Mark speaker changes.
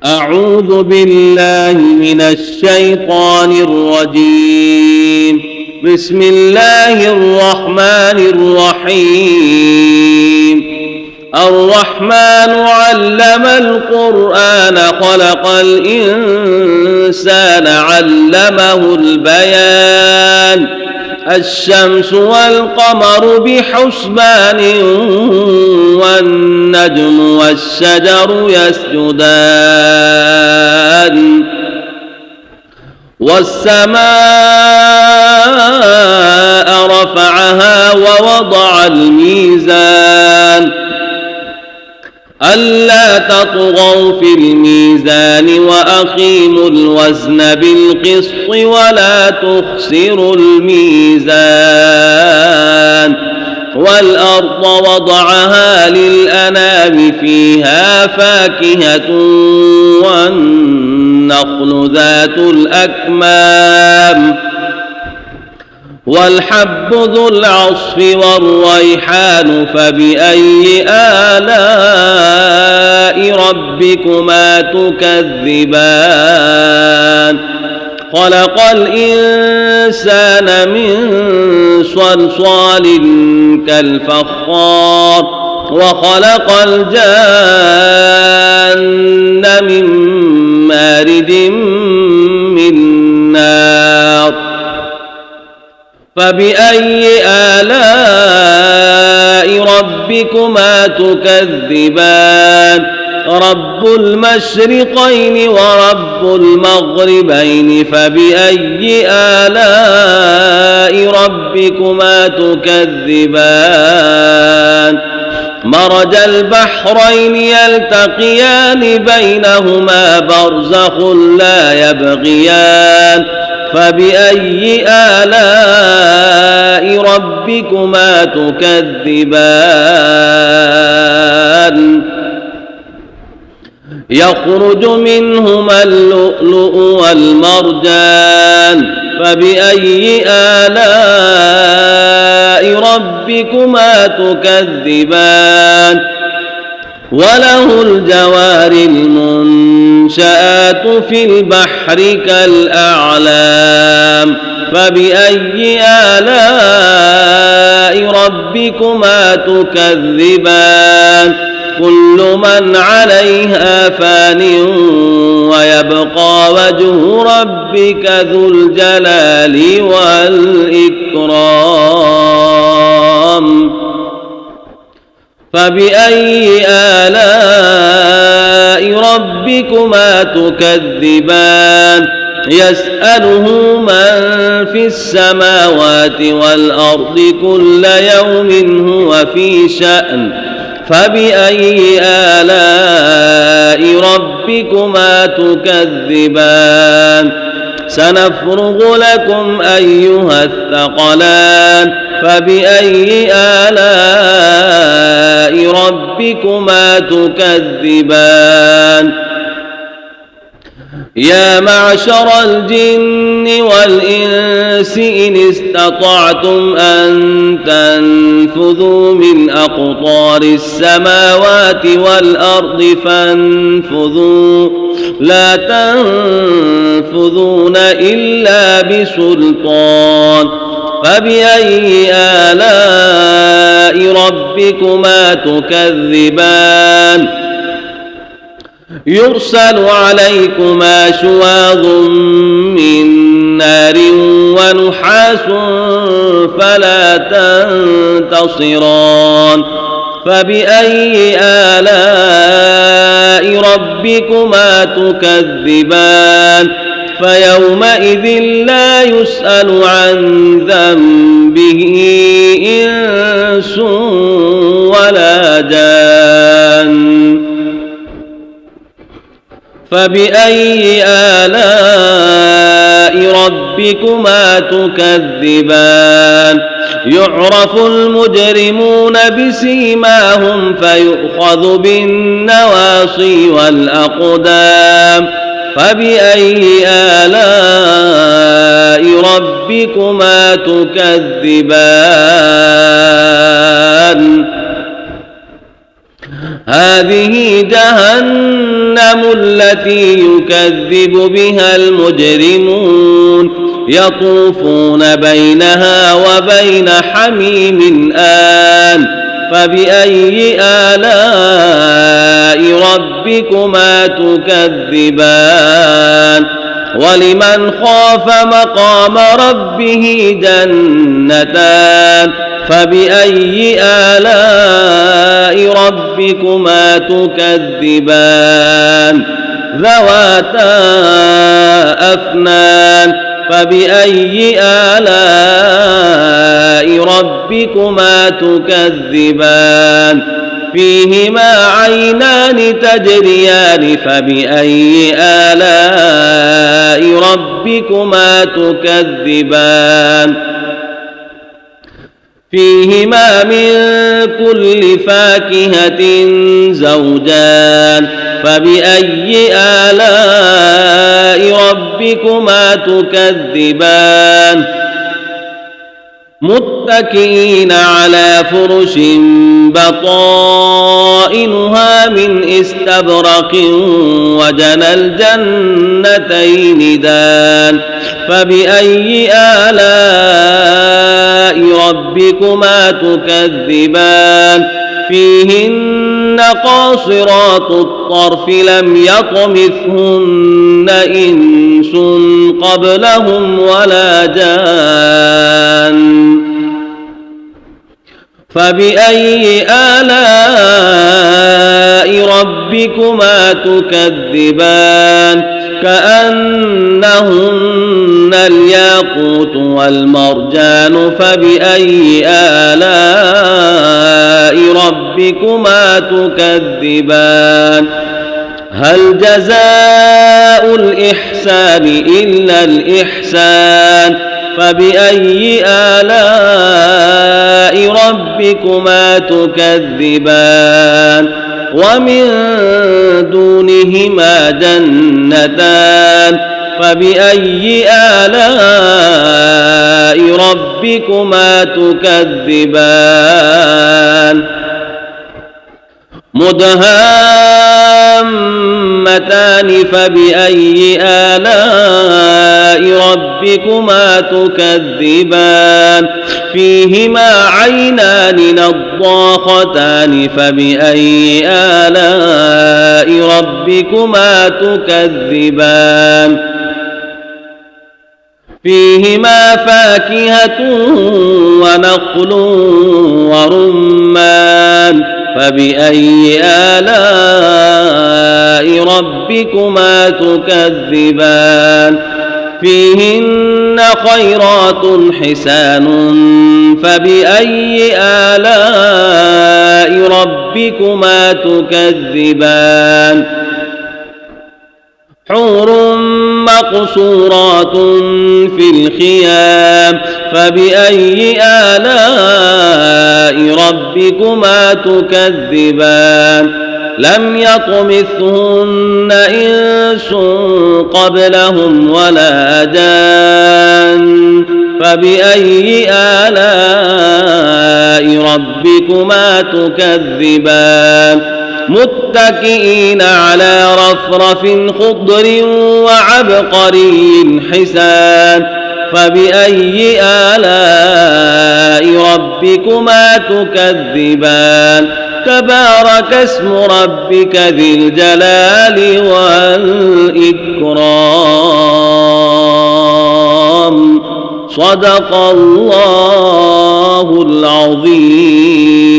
Speaker 1: أعوذ بالله من الشيطان الرجيم. بسم الله الرحمن الرحيم. الرحمن علم القرآن خلق الإنسان علمه البيان. الشمس والقمر بحسبان والنجم والشجر يسجدان والسماء رفعها ووضع الميزان ألا تطغوا في الميزان وأقيموا الوزن بالقسط ولا تخسروا الميزان والأرض وضعها للأنام فيها فاكهة والنخل ذات الأكمام والحب ذو العصف والريحان فبأي آلاء ربكما تكذبان خلق الإنسان من صلصال كالفخار وخلق الجان من مارد من نار فبأي آلاء ربكما تكذبان رب المشرقين ورب المغربين فبأي آلاء ربكما تكذبان مرج البحرين يلتقيان بينهما برزخ لا يبغيان فبأي آلاء ربكما تكذبان يخرج منهما اللؤلؤ والمرجان فبأي آلاء ربكما تكذبان وله الجوار المنشآت في البحر كالأعلام فبأي آلاء ربكما تكذبان كل من عليها فان ويبقى وجه ربك ذو الجلال والإكرام فبأي آلاء ربكما تكذبان يسأله من في السماوات والأرض كل يوم هو في شأن فبأي آلاء ربكما تكذبان سنفرغ لكم أيها الثقلان فبأي آلاء ربكما تكذبان يا معشر الجن والإنس إن استطعتم أن تنفذوا من أقطار السماوات والأرض فانفذوا لا تنفذون إلا بسلطان فبأي آلاء ربكما تكذبان يرسل عليكما شواظ من نار ونحاس فلا تنتصران فبأي آلاء ربكما تكذبان فيومئذ لا يسأل عن ذنبه إنس ولا جان فبأي آلاء ربكما تكذبان يعرف المجرمون بسيماهم فيؤخذ بالنواصي والأقدام فبأي آلاء ربكما تكذبان هذه جهنم الأيام التي يكذب بها المجرمون يطوفون بينها وبين حميم آن فبأي آلاء ربكما تكذبان ولمن خاف مقام ربه جنتان فبأي آلاء ربكما تكذبان ذواتا أفنان فبأي آلاء ربكما تكذبان فيهما عينان تجريان فبأي آلاء ربكما تكذبان فيهما من كل فاكهة زوجان فبأي آلاء ربكما تكذبان متكئين على فرش بطائنها من استبرق وجنى الجنتين دان فبأي آلاء ربكما تكذبان فيهن قاصرات الطرف لم يطمثهن إنس قبلهم ولا جان فبأي آلاء ربكما تكذبان كأنهن الياقوت والمرجان فبأي آلاء ربكما تكذبان هل جزاء الإحسان إلا الإحسان فبأي آلاء ربكما تكذبان ومن دونهما جنتان فبأي آلاء ربكما تكذبان مدهامتان فبأي آلاء ربكما تكذبان فيهما عينان نضاختان فبأي آلاء ربكما تكذبان فيهما فاكهة ونخل ورمان فبأي آلاء ربكما تكذبان فيهن خيرات حسان فبأي آلاء ربكما تكذبان حور مقصورات في الخيام فبأي آلاء ربكما تكذبان لم يطمثهن إنس قبلهم ولا جان فبأي آلاء ربكما تكذبان متكئين على رفرف خضر وعبقري حسان فبأي آلاء ربكما تكذبان تبارك اسم ربك ذي الجلال والإكرام صدق الله العظيم.